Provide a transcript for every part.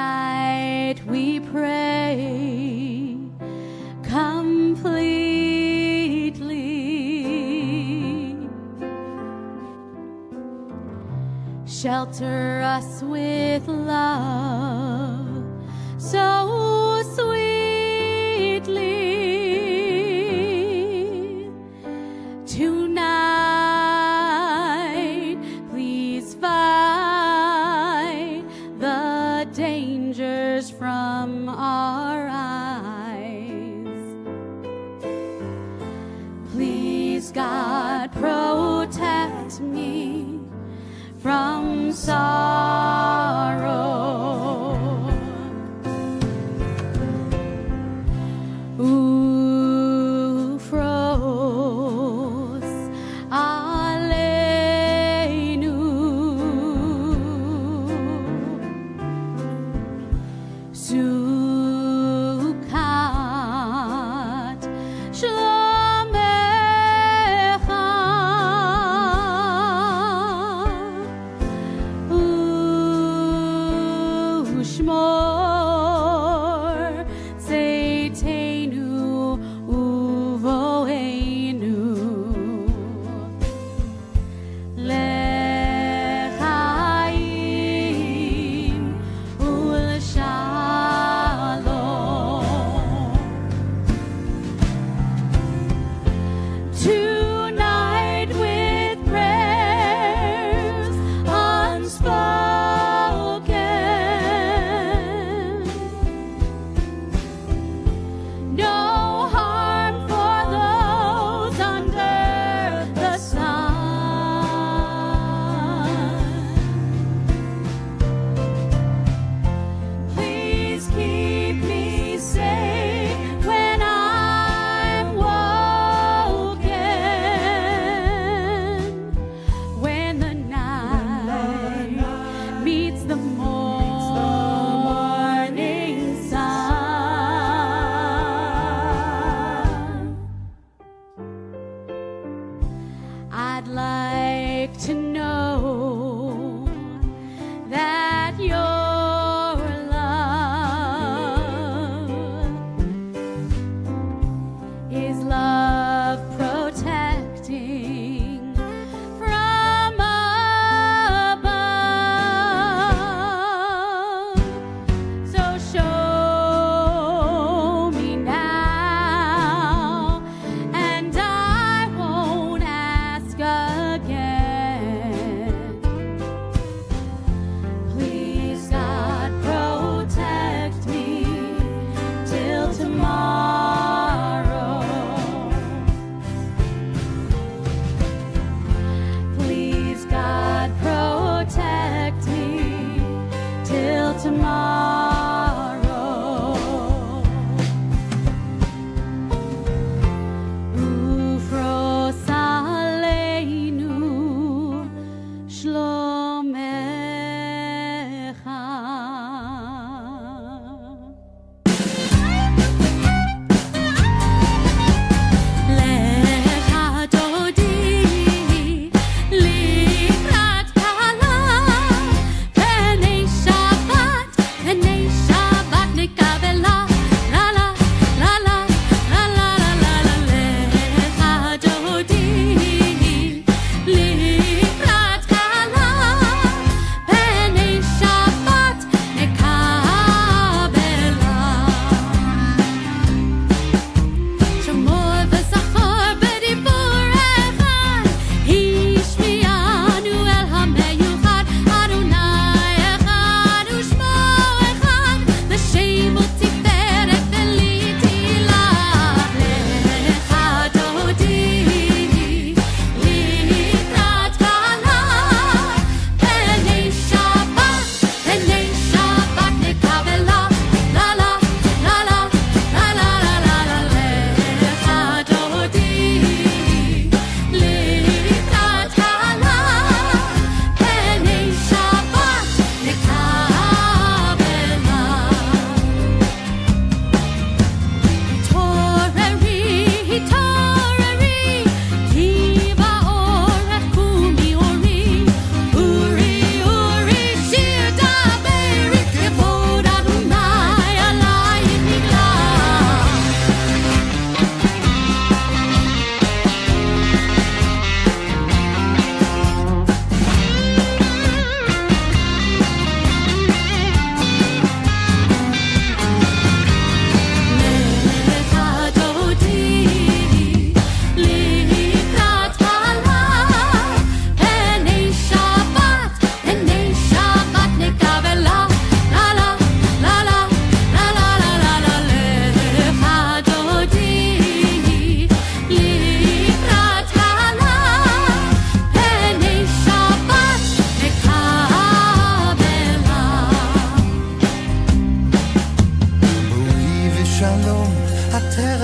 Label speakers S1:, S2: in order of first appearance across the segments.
S1: night we pray completely. Shelter us with love so sweetly. Tonight, please fight the dangers from our eyes. Please, God, protect me from sorrow. Ufros aleinu, sukat shlomecha, ushmor tzeitenu uvoeinu lechaim ulshalom.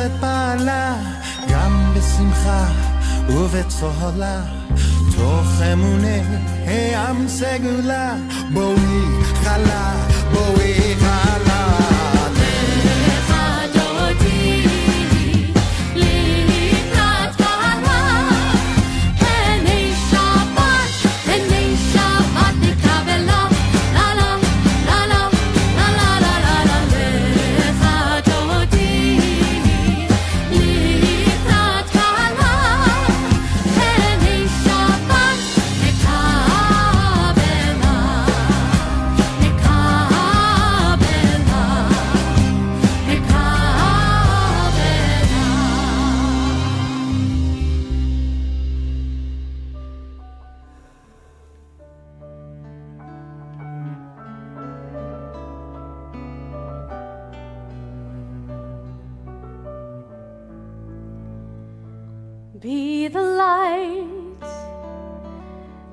S2: את בעלה גם בשמחה ובצהלה תוך אמוני העם סגולה בואי חלה בואי חלה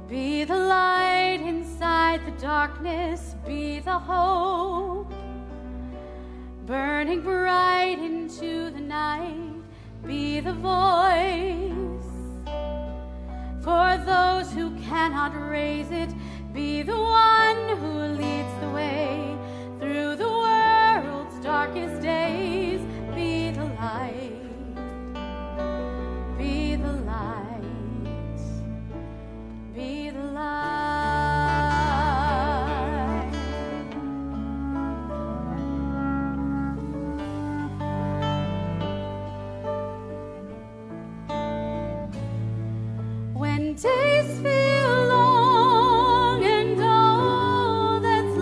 S1: Be the light inside the darkness, be the hope, burning bright into the night, be the voice, for those who cannot raise it, be the one who leads the way through the world's darkest days, be the light. Be the light, be the light. When days feel long and all that's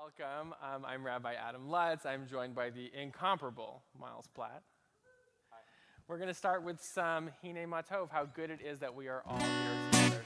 S3: Welcome. I'm Rabbi Adam Lutz. I'm joined by the incomparable Miles Platt. Hi. We're going to start with some Hine Matov, how good it is that we are all here together.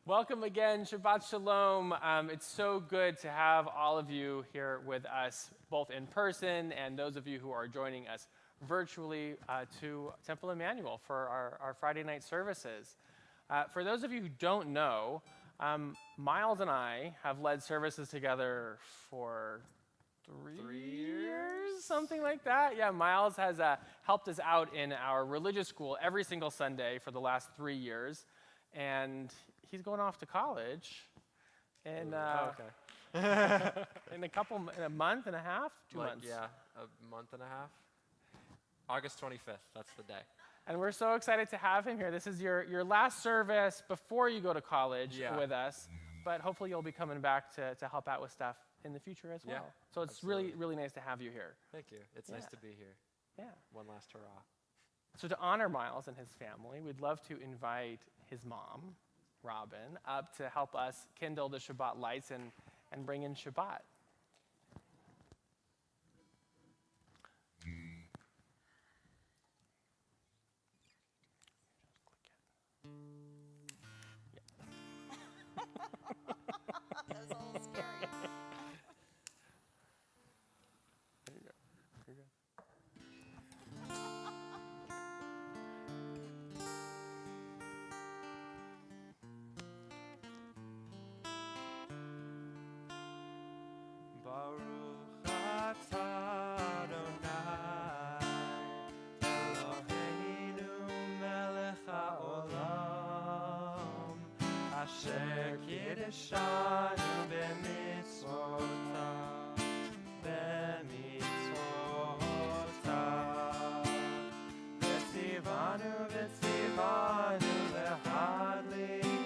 S3: Welcome again, Shabbat Shalom. It's so good to have all of you here with us, both in person and those of you who are joining us virtually to Temple Emanuel for our Friday night services. For those of you who don't know, Miles and I have led services together for three years, something like that. Yeah, Miles has helped us out in our religious school every single Sunday for the last 3 years. And he's going off to college in in a month and a half, 2 months.
S4: Yeah, a month and a half. August 25th, that's the day.
S3: And we're so excited to have him here. This is your last service before you go to college with us, but hopefully you'll be coming back to help out with stuff in the future as well. So it's
S4: absolutely.
S3: really nice to have you here.
S4: Thank you. It's nice to be here.
S3: Yeah.
S4: One last hurrah.
S3: So to honor Miles and his family, we'd love to invite his mom, Robin, up to help us kindle the Shabbat lights and bring in Shabbat.
S5: That was a little scary.
S3: There you go. You're good.
S2: Baruch atah Adonai Eloheinu melech haolam Asher kiddushanu b'mitzvotav V'tzivanu lehadliner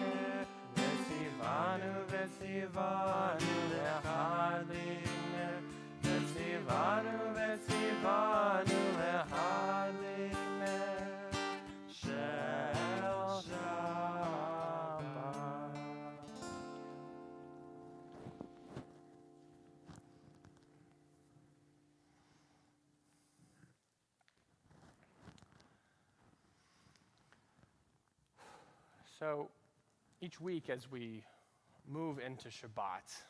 S2: V'tzivanu lehadliner V'tzivanu lehadliner Shel Shabbat.
S3: So Each week as we move into Shabbat,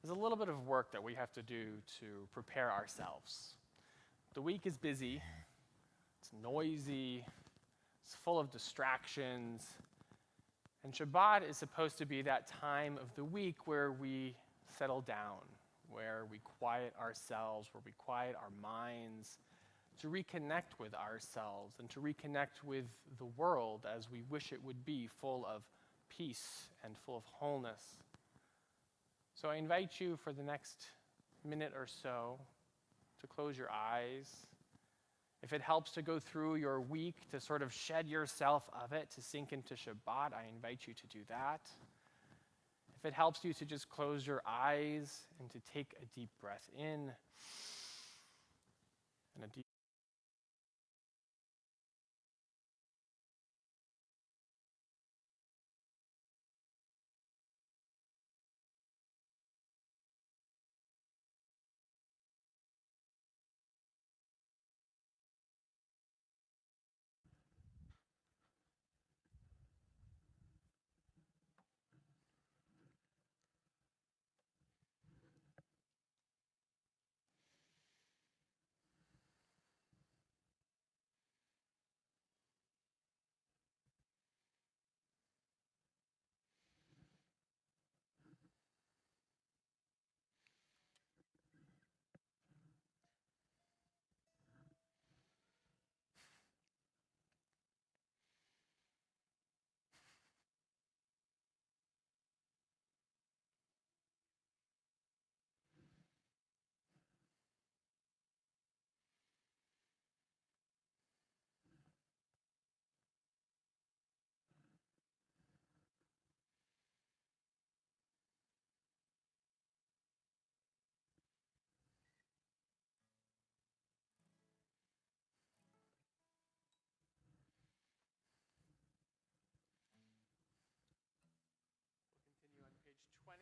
S3: there's a little bit of work that we have to do to prepare ourselves. The week is busy, it's noisy, it's full of distractions, and Shabbat is supposed to be that time of the week where we settle down, where we quiet ourselves, where we quiet our minds, to reconnect with ourselves and to reconnect with the world as we wish it would be, full of peace and full of wholeness. So I invite you for the next minute or so to close your eyes. If it helps to go through your week, to sort of shed yourself of it, to sink into Shabbat, I invite you to do that. If it helps you to just close your eyes and to take a deep breath in and a deep continue on page 20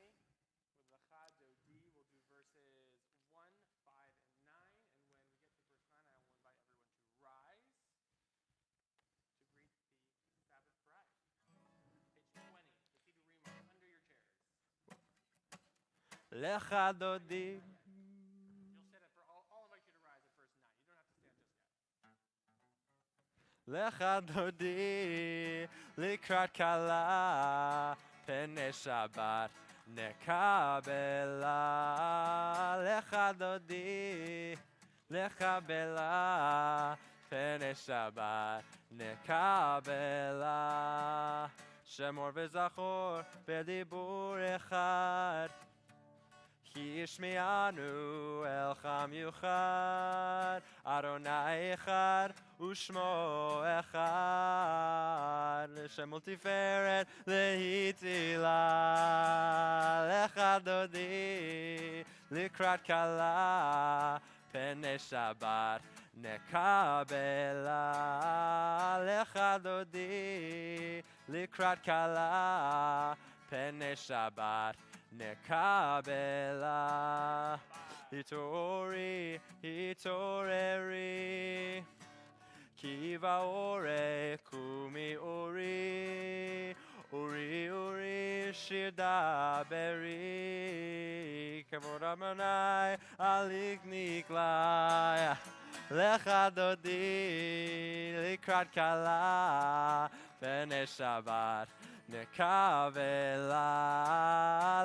S3: with Lachad Dodi. We'll do verses 1, 5, and 9. And when we get to verse 9, I will invite everyone to rise to greet the Sabbath bride. Page 20, the Sidurim are under your chairs.
S2: Lecha dodi.
S3: You'll sit up for all invite you to rise at verse 9. You don't have to stand just yet.
S2: Lecha dodi. Likrat kala. Pene Shabbat. Nekabela. Lecha dodi. Lekabela. Pene Shabbat. Nekabela. Shemor v'zachor. Bedibur echad. Ki yishmi'anu el cham yuchad, Adonai echad, u'shmo echad, L'shem ultiferet lehitila, Lecha dodi, likrat kala, Pene Shabbat, nekabela, Lecha dodi, likrat kala, Pene Shabbat, nekabela, hitori, hitoreri, kiva ore, kumi ori, uri, uri, shirdaberi, kavod Adonai, alik niklai, lecha dodi, likrat kala, pene Shabbat, nekavela,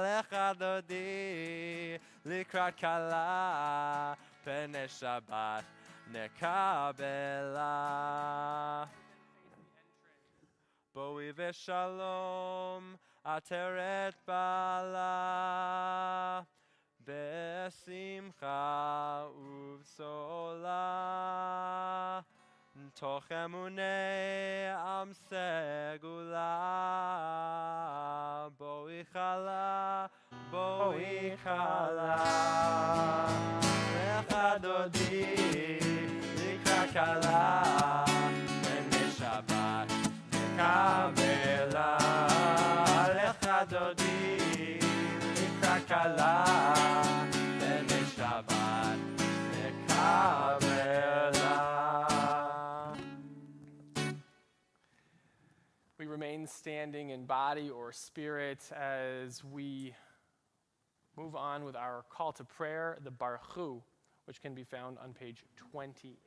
S2: lecha dodi, likrat kala, pene Shabbat, nekabela. Boi v'shalom, ateret bala, besimcha uvsola, toch emunei am segula, boi chala, lecha dodi, likrat kala, pene Shabbat, nekabela, lecha dodi, likrat kala, pene Shabbat, nekabela.
S3: We remain standing in body or spirit as we move on with our call to prayer, the Baruch, which can be found on page 28.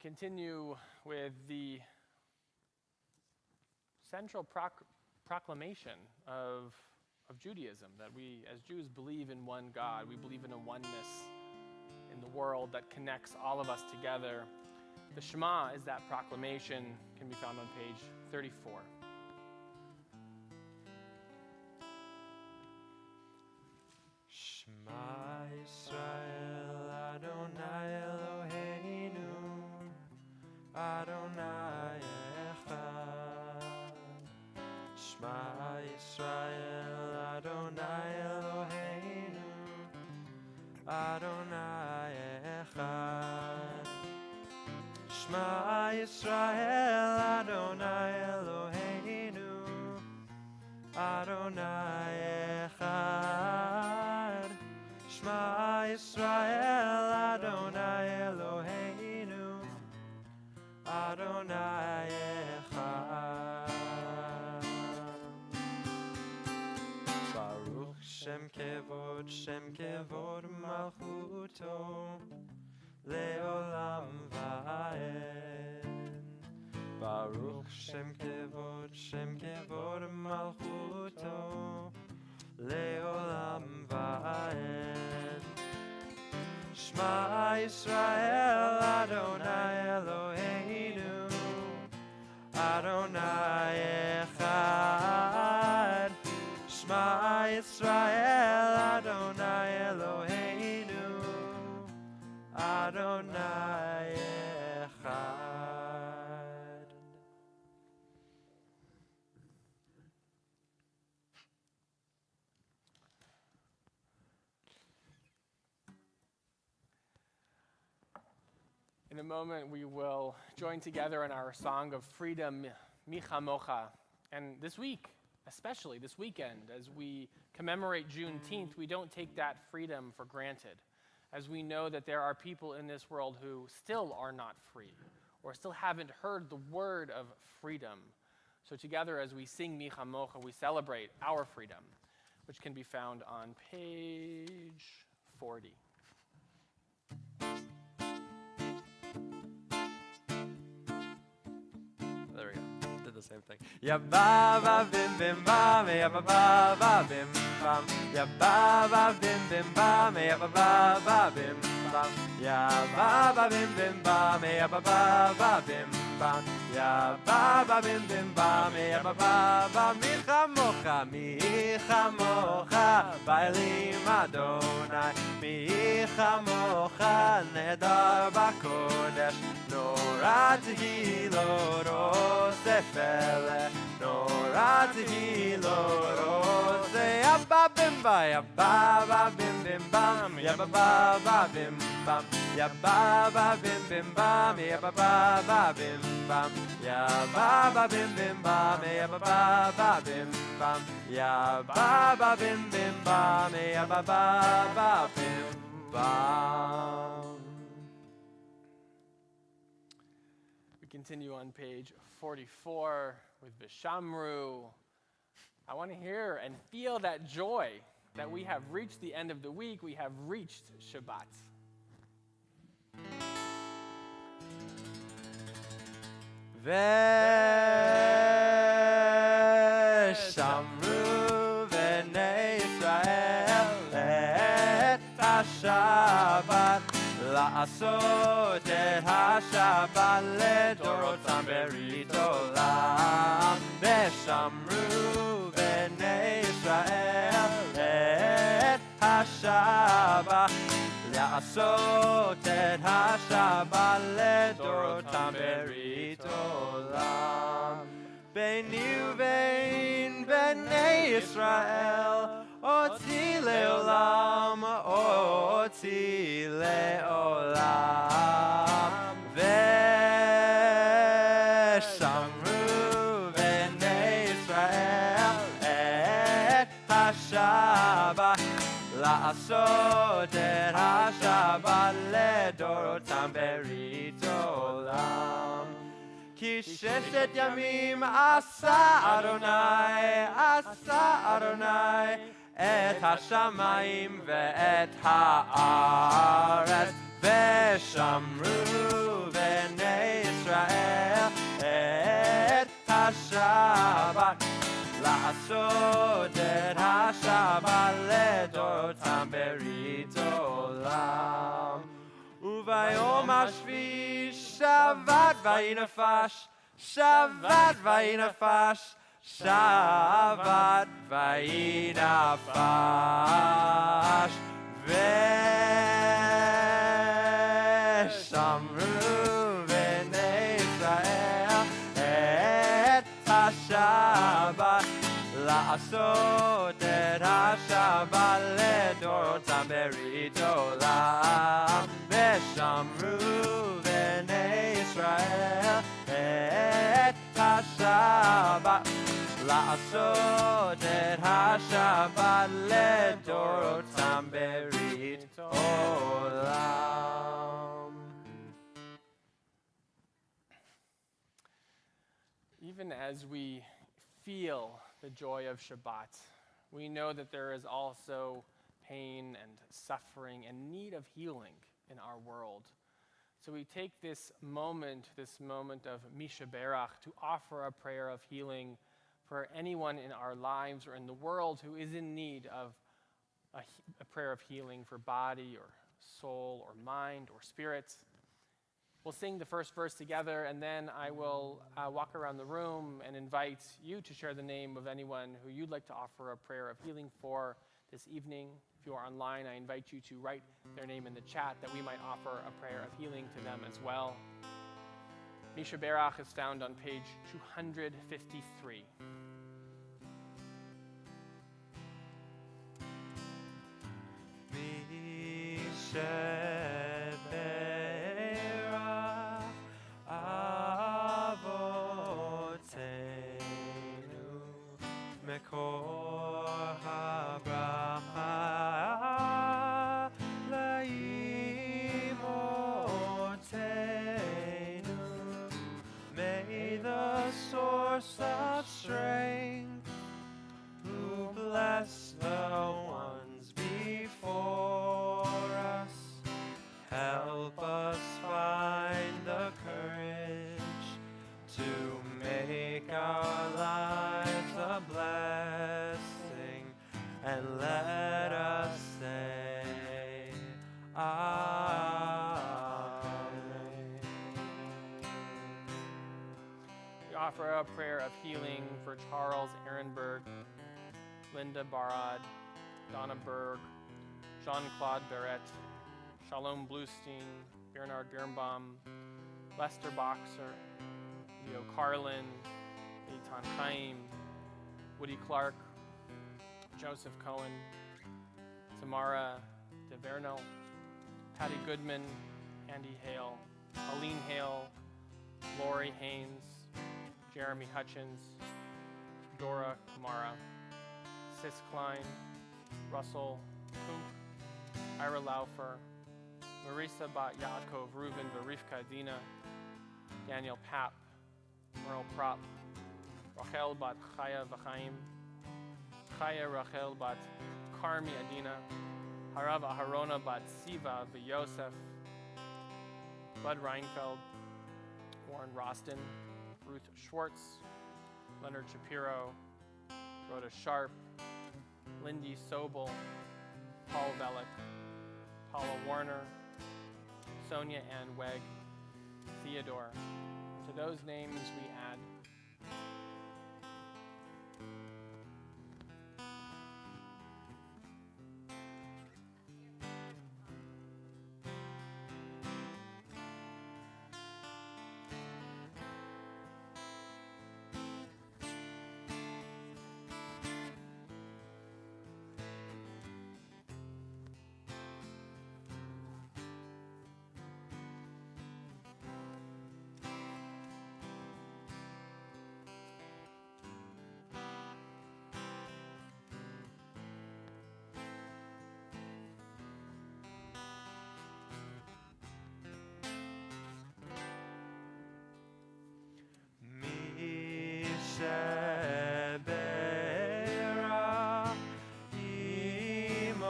S3: Continue with the central proclamation of Judaism, that we as Jews believe in one God. We believe in a oneness in the world that connects all of us together. The Shema is that proclamation, can be found on page 34.
S2: Shema Yisrael Adonai Eloheinu Adonai Echad. Shema Yisrael Adonai Eloheinu Adonai Echad. Shema Yisrael Adonai Eloheinu Adonai Echad. Shema Yisrael Adonai Eloheinu Adonai Echad. Baruch Shem Kevod Malchuto Leolam Va'ed. Baruch Shem Kevod Malchuto Leolam Va'ed. Shema Yisrael Adonai Eloheinu Adonai Echad. Shema Yisrael Adonai Eloheinu Adonai Echad.
S3: In a moment, we will join together in our song of freedom, Mi Chamocha. And this week, especially this weekend, as we commemorate Juneteenth, we don't take that freedom for granted, as we know that there are people in this world who still are not free, or still haven't heard the word of freedom. So together, as we sing Mi Chamocha, we celebrate our freedom, which can be found on page 40.
S2: The same thing. Ya ba ba bim bim bam, ya ba ba ba bim bam, ya ba ba bim bim bam, ya ba ba ba bim bam, ya ba ba bim bim bam, ya ba ba ba bim bam, ya ba ba bim bim bam, ya ba ba ba. Mi chamocha ba'elim Adonai, mi chamocha nedar b'kodesh, norat hilorot. Nora tehilorot, Abba bim ba ya ba bim bim bam ya ba bim bam ya ba bim bim bam ya ba bim bam ya ba bim bim bam ya ba bim bam ya ba bim bim bam ya ba bim bam.
S3: We continue on page 44 with Vishamru. I want to hear and feel that joy that we have reached the end of the week. We have reached Shabbat.
S2: Veshamru v'nei Yisrael et ha-Shabbat la'asot et ha-Shabbat ledorotam berit olam. Veshamru v'nei Yisrael et ha-Shabbat la'asot et ha-Shabbat ledorotam berit olam. Beini uvein bnei Yisrael oti leolam, oti leolam. Veshamru bnei Yisrael et ha-Shabbat la'asot et ha-Shabbat ledorotam berit olam. Ki sheshet yamim asa Adonai et hashamayim ve'et ha'aretz. Veshamru v'nei Yisrael et ha-Shabbat la'asot et ha-Shabbat ledorotam berit olam. Uvayom hashvi Shabbat vayinafash, Shabbat vayinafash, Shabbat vayinafash. Veshamru v'nei Yisrael et ha-Shabbat la'asot et ha-Shabbat ledorotam berit olam. Veshamru v'nei Yisrael et ha-Shabbat la'asot et ha-Shabbat ledorotam berit olam.
S3: Even as we feel the joy of Shabbat, we know that there is also pain and suffering and need of healing in our world. So we take this moment of Misha Berach, to offer a prayer of healing for anyone in our lives or in the world who is in need of a prayer of healing for body or soul or mind or spirit. We'll sing the first verse together, and then I will walk around the room and invite you to share the name of anyone who you'd like to offer a prayer of healing for this evening. If you are online, I invite you to write their name in the chat that we might offer a prayer of healing to them as well. Misha Berach is found on page 253.
S2: Misha Mekor habracha laimotenu. May the source of strength, who bless the ones before us, help us find the courage to make our lives a blessing, and let us say Amen.
S3: We offer a prayer of healing for Charles Ehrenberg, Linda Barad, Donna Berg, Jean-Claude Barrett, Shalom Bluestein, Bernard Birnbaum, Lester Boxer, Leo Carlin, Eitan Chaim, Woody Clark, Joseph Cohen, Tamara DeVernal, Patty Goodman, Andy Hale, Aline Hale, Lori Haynes, Jeremy Hutchins, Dora Kamara, Sis Klein, Russell Kunk, Ira Laufer, Marisa Bat Yaakov, Reuven Varivka Dina, Daniel Papp, Merle Prop, Rachel Bat Chaya V'chaim, Chaya Rachel Bat Karmi Adina, Harav Aharona Bat Siva V'Yosef, Bud Reinfeld, Warren Roston, Ruth Schwartz, Leonard Shapiro, Rhoda Sharp, Lindy Sobel, Paul Velick, Paula Warner, Sonia Ann Weg, Theodore. To those names we add
S2: Shebera imotenu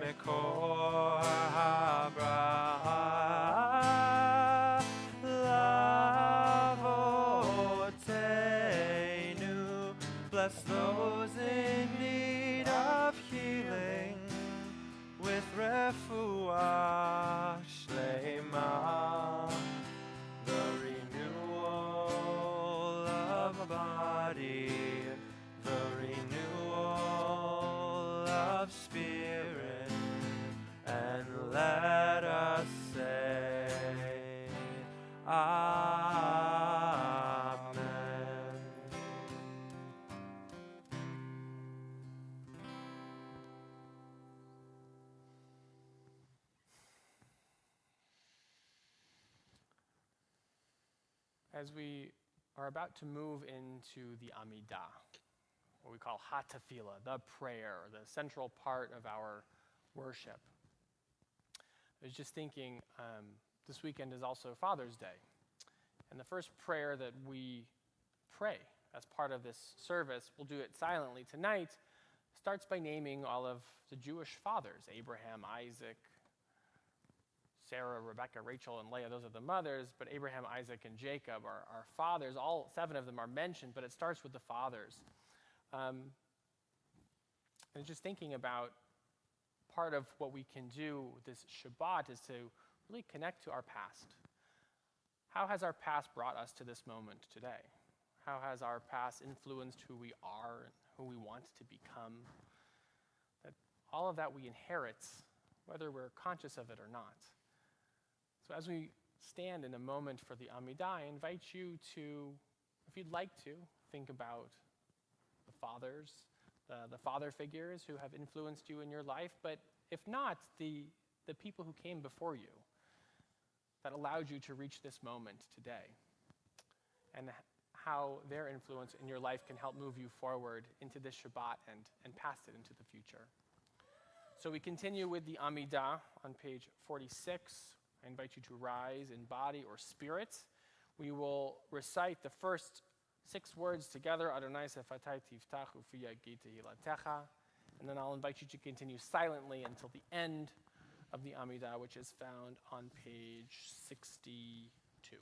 S2: mekor habraha lavotenu. Bless those in need of healing with refuah shlema. Body, the renewal of spirit, and let us say, Amen.
S3: as we are about to move into the Amidah, what we call Hatafila, the prayer, the central part of our worship. I was just thinking, this weekend is also Father's Day. And the first prayer that we pray as part of this service, we'll do it silently tonight, starts by naming all of the Jewish fathers, Abraham, Isaac, Sarah, Rebecca, Rachel, and Leah. Those are the mothers, but Abraham, Isaac, and Jacob are fathers. All 7 of them are mentioned, but it starts with the fathers. And just thinking about part of what we can do with this Shabbat is to really connect to our past. How has our past brought us to this moment today? How has our past influenced who we are and who we want to become? That all of that we inherit, whether we're conscious of it or not. So as we stand in a moment for the Amidah, I invite you to, if you'd like to, think about the fathers, the father figures who have influenced you in your life, but if not, the people who came before you that allowed you to reach this moment today, and how their influence in your life can help move you forward into this Shabbat and past it into the future. So we continue with the Amidah on page 46. I invite you to rise in body or spirit. We will recite the first 6 words together, Adonai sefatai tiftach ufi yagi tehilatecha, and then I'll invite you to continue silently until the end of the Amidah, which is found on page 62.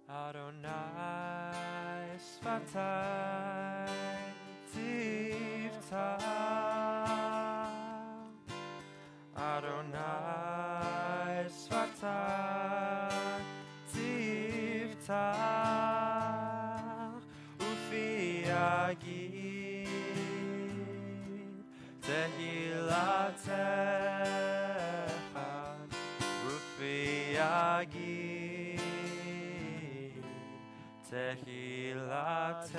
S2: Adonai sfatai tiftach, Adonai sfatai tiftach, ufi yagid tehilatecha, יגיד תהילתך.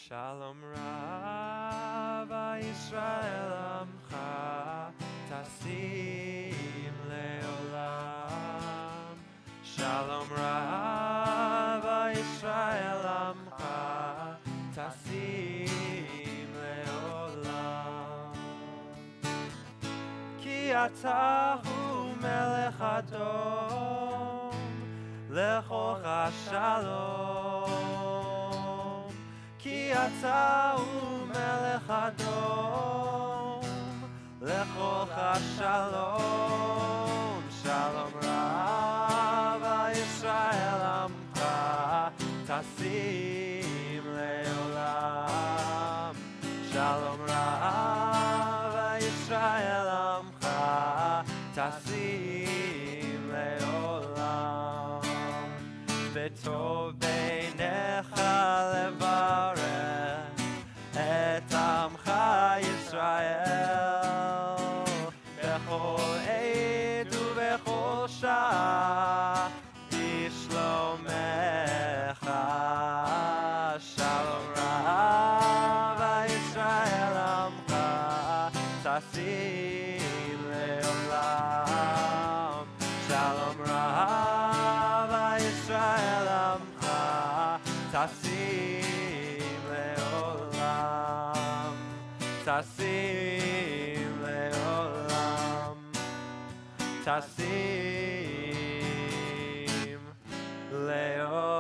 S2: Shalom Rabbi Yisrael Amcha Tasim Leolam. Shalom Rabbi Yisrael Amcha Tasim Leolam. Ki Ata Hu Melech Adom Lechocha Shalom. Ki Ata Hu Melech Adom Lechocha Shalom. Shalom Rabbi Yisrael Amcha Tasim Leolam. Shalom Rabbi Yisrael Amcha Tasim Leolam. Betov Beinecha levarech et Amcha Yisrael bechol עת ובכל שעה בשלומך. Shalom Rabbi Yisrael Amcha Tasim Leolam. Shalom Rabbi Yisrael Amcha Tasim Leolam. Tasim Leolam. Tasim Leolam.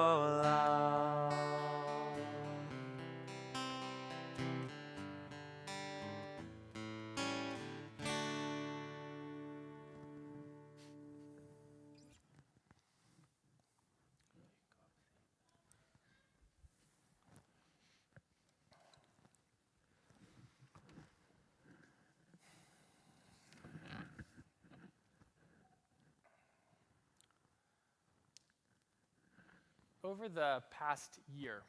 S3: over the past year,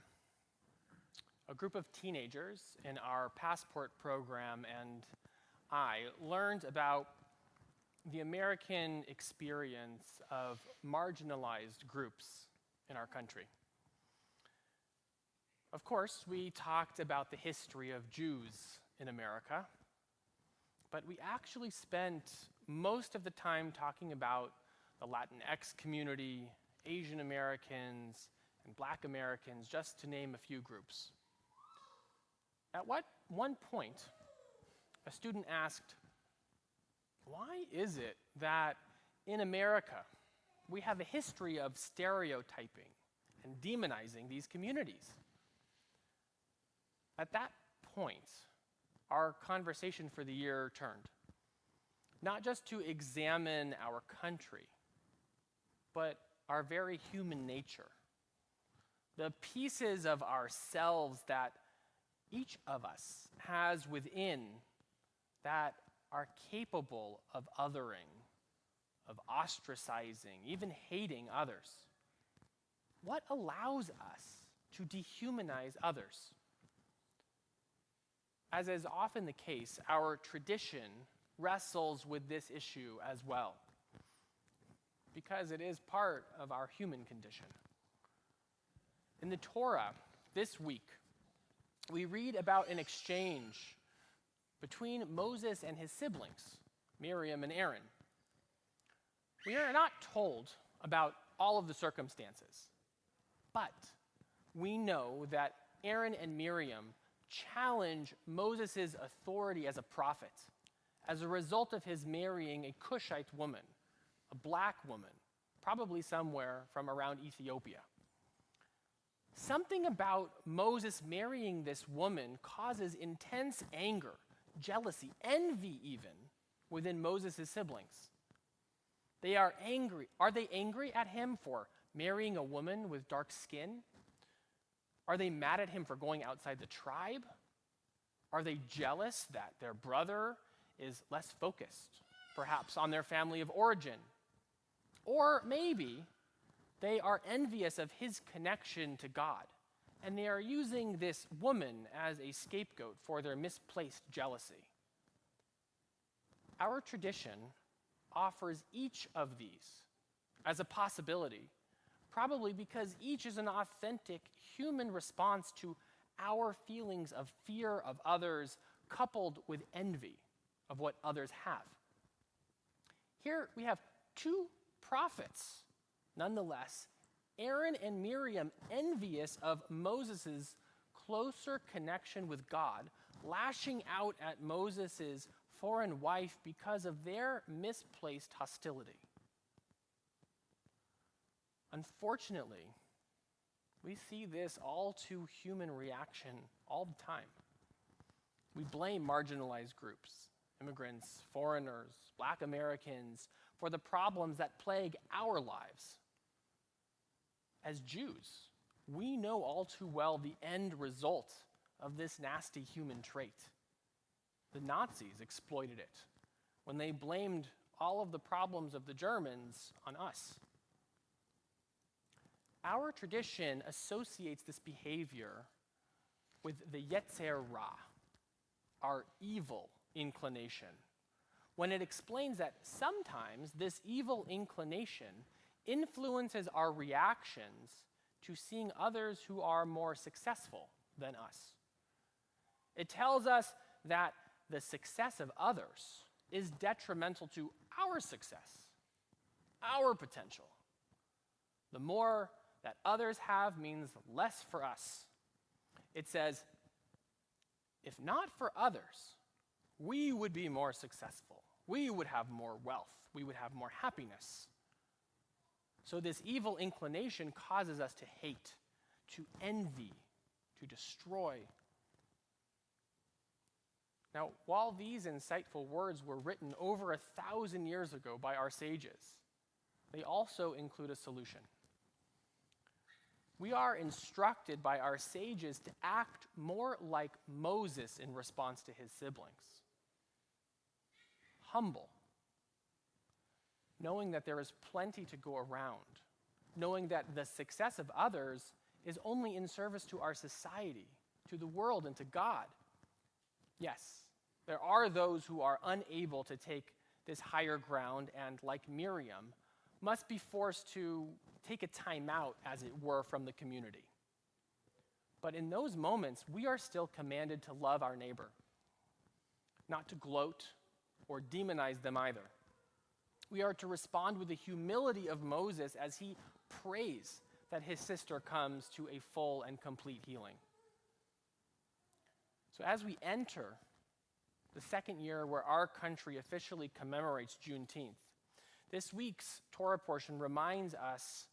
S3: a group of teenagers in our passport program and I learned about the American experience of marginalized groups in our country. Of course, we talked about the history of Jews in America, but we actually spent most of the time talking about the Latinx community, Asian Americans, and Black Americans, just to name a few groups. At one point, a student asked, why is it that in America we have a history of stereotyping and demonizing these communities? At that point, our conversation for the year turned, not just to examine our country, but our very human nature, the pieces of ourselves that each of us has within that are capable of othering, of ostracizing, even hating others. What allows us to dehumanize others? As is often the case, our tradition wrestles with this issue as well, because it is part of our human condition. In the Torah this week, we read about an exchange between Moses and his siblings, Miriam and Aaron. We are not told about all of the circumstances, but we know that Aaron and Miriam challenge Moses' authority as a prophet as a result of his marrying a Cushite woman, a black woman, probably somewhere from around Ethiopia. Something about Moses marrying this woman causes intense anger, jealousy, envy even, within Moses' siblings. They are angry. Are they angry at him for marrying a woman with dark skin? Are they mad at him for going outside the tribe? Are they jealous that their brother is less focused, perhaps on their family of origin? Or maybe they are envious of his connection to God, and they are using this woman as a scapegoat for their misplaced jealousy. Our tradition offers each of these as a possibility, probably because each is an authentic human response to our feelings of fear of others, coupled with envy of what others have. Here we have two prophets, nonetheless, Aaron and Miriam, envious of Moses' closer connection with God, lashing out at Moses' foreign wife because of their misplaced hostility. Unfortunately, we see this all too human reaction all the time. We blame marginalized groups, immigrants, foreigners, Black Americans, for the problems that plague our lives. As Jews, we know all too well the end result of this nasty human trait. The Nazis exploited it when they blamed all of the problems of the Germans on us. Our tradition associates this behavior with the Yetzer Ra, our evil inclination, when it explains that sometimes this evil inclination influences our reactions to seeing others who are more successful than us. It tells us that the success of others is detrimental to our success, our potential. The more that others have means less for us. It says, if not for others, we would be more successful. We would have more wealth. We would have more happiness. So this evil inclination causes us to hate, to envy, to destroy. Now, while these insightful words were written over 1,000 years ago by our sages, they also include a solution. We are instructed by our sages to act more like Moses in response to his siblings. Humble, knowing that there is plenty to go around, knowing that the success of others is only in service to our society, to the world, and to God. Yes, there are those who are unable to take this higher ground and, like Miriam, must be forced to take a time out, as it were, from the community. But in those moments, we are still commanded to love our neighbor, not to gloat or demonize them either. We are to respond with the humility of Moses as he prays that his sister comes to a full and complete healing. So as we enter the second year where our country officially commemorates Juneteenth, this week's Torah portion reminds us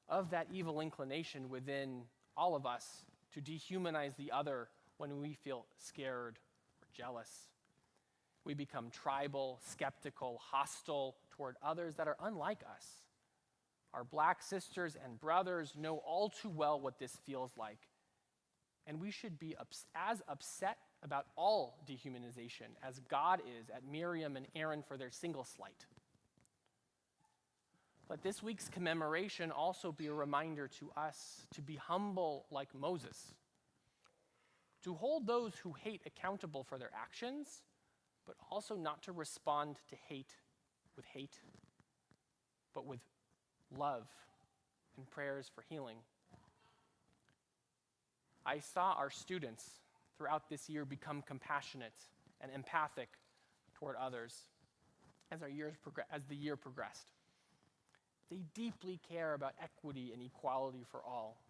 S3: of that evil inclination within all of us to dehumanize the other when we feel scared or jealous. We become tribal, skeptical, hostile toward others that are unlike us. Our black sisters and brothers know all too well what this feels like, and we should be as upset about all dehumanization as God is at Miriam and Aaron for their single slight. Let this week's commemoration also be a reminder to us to be humble like Moses, to hold those who hate accountable for their actions, but also not to respond to hate with hate, but with love and prayers for healing. I saw our students throughout this year become compassionate and empathic toward others as the year progressed. They deeply care about equity and equality for all.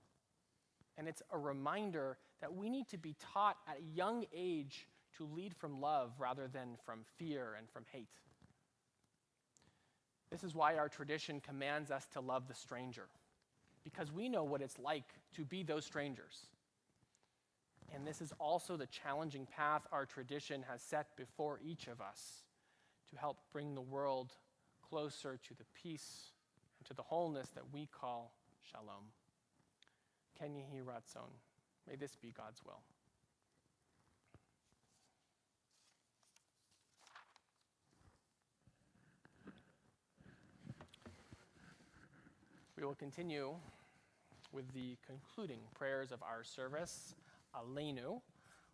S3: And it's a reminder that we need to be taught at a young age to lead from love rather than from fear and from hate. This is why our tradition commands us to love the stranger, because we know what it's like to be those strangers. And this is also the challenging path our tradition has set before each of us to help bring the world closer to the peace and to the wholeness that we call Shalom. Ken Yehi Ratzon. May this be God's will. We will continue with the concluding prayers of our service, Aleinu,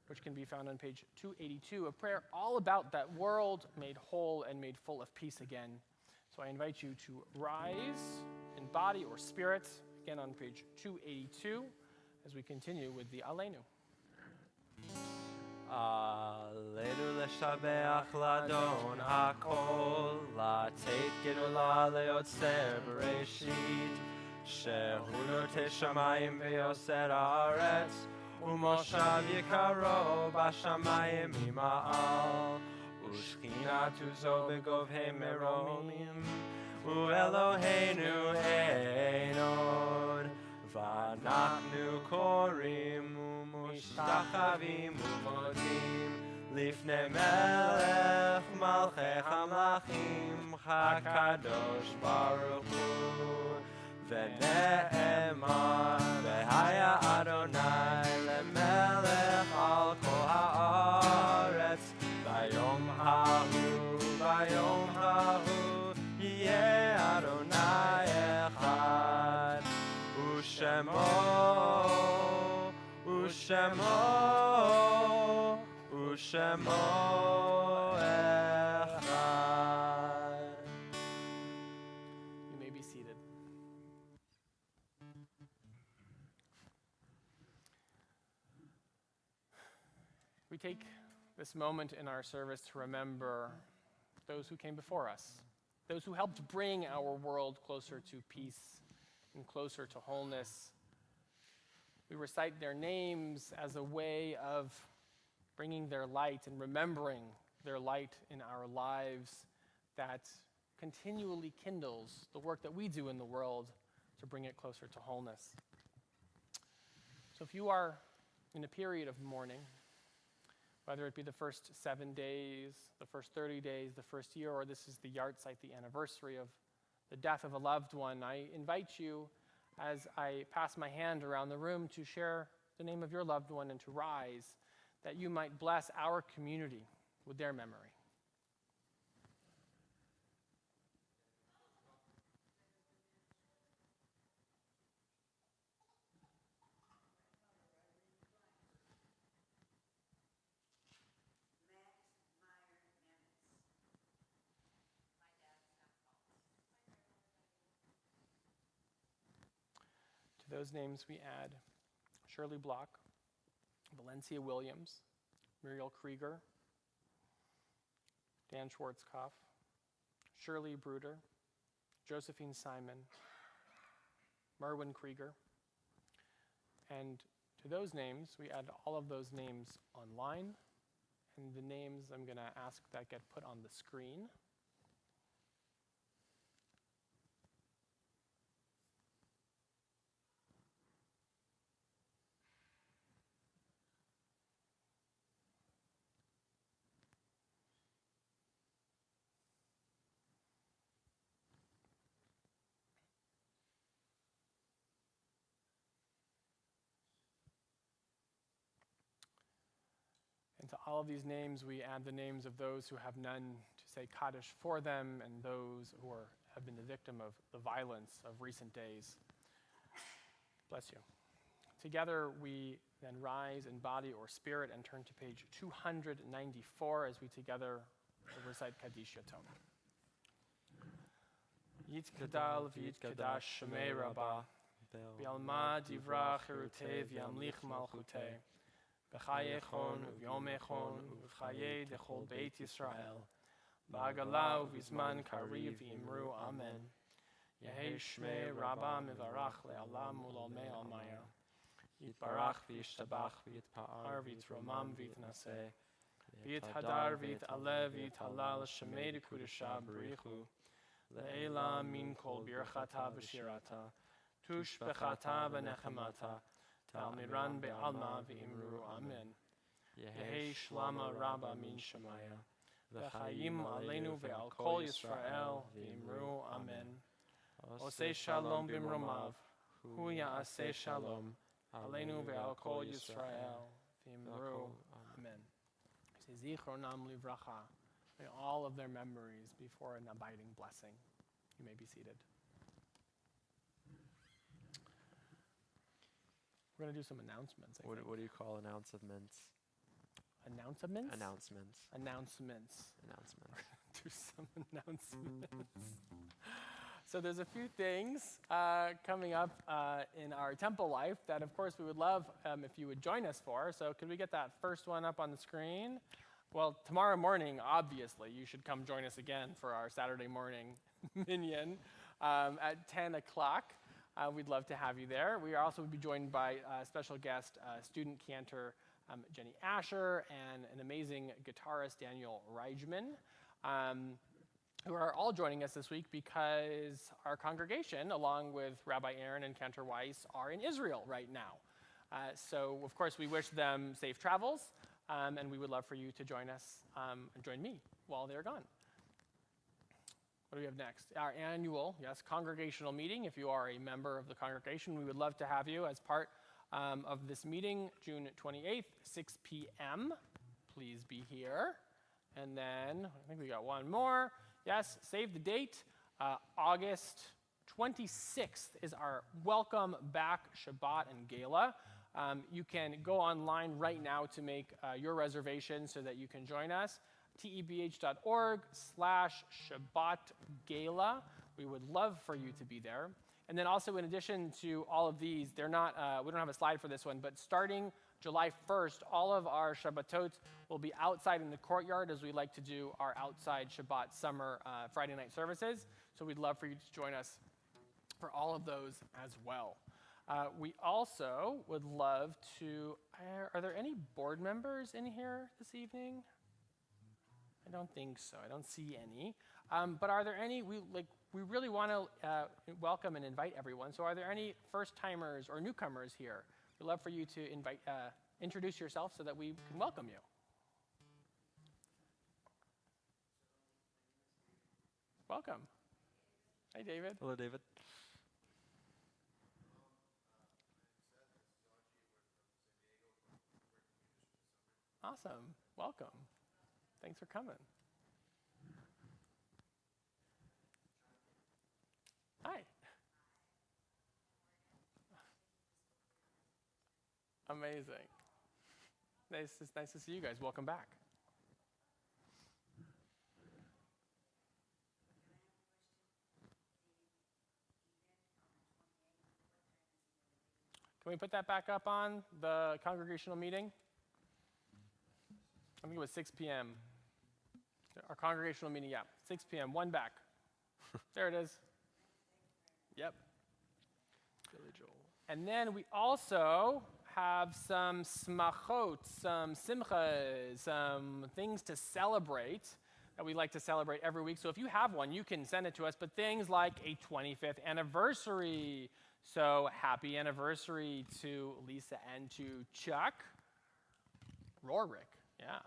S3: which can be found on page 282, a prayer all about that world made whole and made full of peace again. So I invite you to rise in body or spirit, again on page 282, as we continue with the Aleinu.
S2: עלינו לשבח לאדון הכל, לתת גדולה ליוצר בראשית, שהוא נוטה שמיים ויוסר הארץ, ומושב יקרו בשמיים ממעל, ושכינת עוזו בגובהי מרומים, ואלוהינו אין עוד, ואנחנו קוראים ומשתחווים ומודים לפני מלך מלכי המלכים הקדוש ברוך הוא, ונאמר והיה אדוני למלך על כל הארץ, ביום ההוא יהיה אדוני אחד, ושמו אחד.
S3: You may be seated. We take this moment in our service to remember those who came before us, those who helped bring our world closer to peace and closer to wholeness. We recite their names as a way of bringing their light and remembering their light in our lives that continually kindles the work that we do in the world to bring it closer to wholeness. So if you are in a period of mourning, whether it be the first 7 days, the first 30 days, the first year, or this is the yahrzeit, the anniversary of the death of a loved one, I invite you, as I pass my hand around the room, to share the name of your loved one and to rise, that you might bless our community with their memory. To those names we add Shirley Block, Valencia Williams, Muriel Krieger, Dan Schwarzkopf, Shirley Bruder, Josephine Simon, Merwin Krieger. And to those names, we add all of those names online. And the names I'm going to ask that get put on the screen. And to all of these names, we add the names of those who have none to say Kaddish for them and those who have been the victim of the violence of recent days. Bless you. Together, we then rise in body or spirit and turn to page 294 as we together recite Kaddish Yatom. Yit Kadal v'yit Kadash Shemei Rabbah B'alma Divrach Cherutei v'yamlich Malchutei B'chaye Chon u'vyome Chon u'v'chaye dechol Beit Yisrael B'agala u'vizman kariv v'imru Amen Yehei Shmei Rabbah Mivarach le'alam u'lolmei almaya Yitbarach v'yishtabach v'yitpa'ar v'yitromam v'yitnaseh v'yithadar v'yit'aleh v'yit'halal Shemei Dekudesha b'richu Le'ela min kol birchata v'shirata tush b'chata v'nechemata Talmiran be'alma v'imru Amen Yehei Shlama Rabba min Shemaya V'chayim aleinu ve'al kol Yisrael v'imru Amen Osei Shalom b'mromav Hu ya'aseh Shalom Aleinu ve'al kol Yisrael v'imru Amen Zichronam livracha May all of their memories be for an abiding blessing. You may be seated. We're going to do some announcements.
S2: What do you call announcements?
S3: Announcements?
S2: Announcements.
S3: Announcements.
S2: Announcements.
S3: Do some announcements. So there's a few things coming up in our temple life that, of course, we would love if you would join us for. So could we get that first one up on the screen? Well, tomorrow morning, obviously, you should come join us again for our Saturday morning minyan at 10 o'clock. We'd love to have you there. We also would be joined by special guest student Cantor Jenni Asher and an amazing guitarist, Daniel Raijman, who are all joining us this week because our congregation, along with Rabbi Aaron and Cantor Weiss, are in Israel right now. So, of course, we wish them safe travels. And we would love for you to join us and join me while they're gone. What do we have next? Our annual, congregational meeting. If you are a member of the congregation, we would love to have you as part of this meeting, June 28th, 6 p.m. Please be here. And then, I think we got one more. Yes, save the date. August 26th is our Welcome Back Shabbat and Gala. You can go online right now to make your reservation so that you can join us. tebh.org/ShabbatGala. We would love for you to be there. And then also, in addition to all of these, they're not. We don't have a slide for this one, but starting July 1st, all of our Shabbatot will be outside in the courtyard as we like to do our outside Shabbat summer Friday night services. So we'd love for you to join us for all of those as well. We also would love to, are there any board members in here this evening? I don't think so. I don't see any. But are there any, we really want to welcome and invite everyone. So are there any first-timers or newcomers here? We'd love for you to introduce yourself so that we can welcome you. Welcome. Hi, David.
S2: Hello, David.
S3: Awesome. Welcome. Thanks for coming. Hi. Amazing. Nice to see you guys. Welcome back. Can we put that back up on the congregational meeting? I think it was 6 p.m. Our congregational meeting, yeah, 6 p.m., one back. There it is. Yep.
S2: Billy Joel.
S3: And then we also have some smachot, some simchas, some things to celebrate that we like to celebrate every week. So if you have one, you can send it to us. But things like a 25th anniversary. So happy anniversary to Lisa and to Chuck. Rorick, yeah.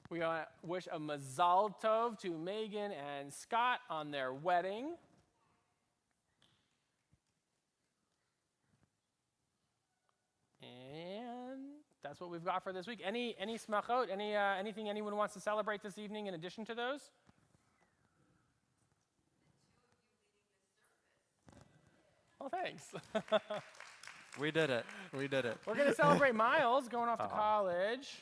S3: We want to wish a mazal tov to Megan and Scott on their wedding. And that's what we've got for this week. Any smachot, anything anyone wants to celebrate this evening in addition to those? Oh, thanks.
S2: We did it. We did it.
S3: We're going to celebrate Miles going off to college.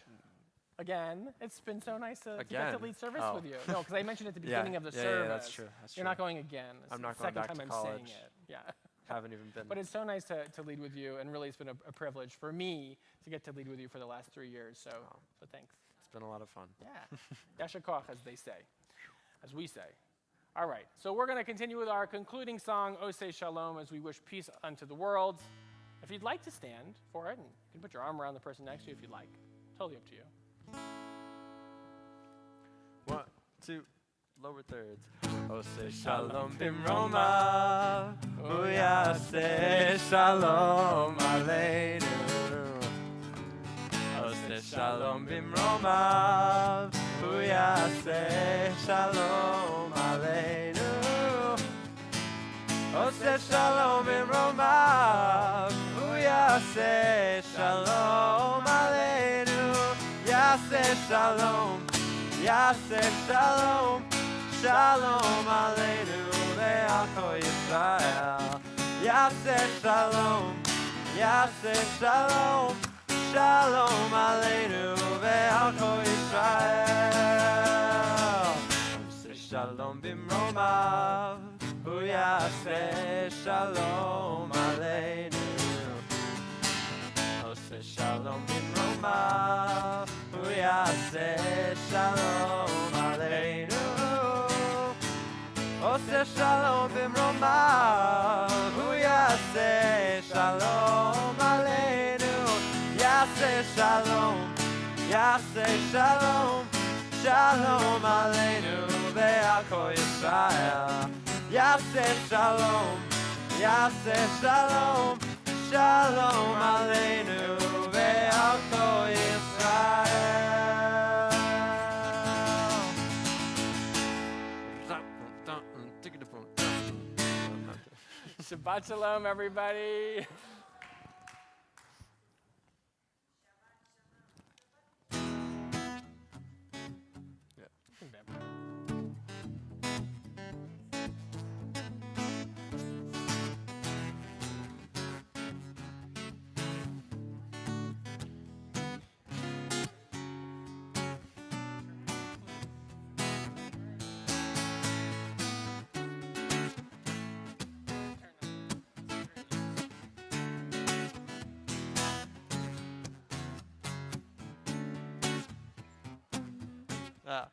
S3: Again, it's been so nice to get to lead service with you. No, because I mentioned at the beginning of the service.
S2: Yeah, that's true.
S3: You're not going again. It's
S2: I'm not
S3: the
S2: going back
S3: second
S2: to
S3: time
S2: college.
S3: I'm saying it. Yeah.
S2: Haven't even been.
S3: But it's so nice to lead with you, and really it's been a privilege for me to get to lead with you for the last 3 years. So thanks.
S2: It's been a lot of fun.
S3: Yeah. Yasher koach, as they say, as we say. All right, so we're going to continue with our concluding song, Oseh Shalom, as we wish peace unto the world. If you'd like to stand for it, and you can put your arm around the person next to you if you'd like. Totally up to you.
S2: 1, 2, lower thirds. Oseh Shalom bimroma, uyaseh Shalom aleinu. Oseh Shalom bimroma, uyaseh Shalom aleinu. Oseh Shalom bimroma, uyaseh Shalom aleinu. Yaseh Shalom. Yaseh Shalom, Shalom Aleinu ve'al kol Yisrael. Yaseh Shalom, Yaseh Shalom, Shalom Aleinu ve'al kol Yisrael. Oseh Shalom bimromav, hu yaseh Shalom Aleinu. Oseh Shalom bimromav, hu yaseh Shalom Aleinu. Oseh Shalom bimromav, hu yaseh Shalom Aleinu. Yaseh Shalom, Yaseh Shalom, Shalom Aleinu ve'al kol Yisrael. Yaseh Shalom, Yaseh Shalom, Shalom Aleinu ve'al kol Yisrael.
S3: Shabbat Shalom, everybody.
S2: Ah.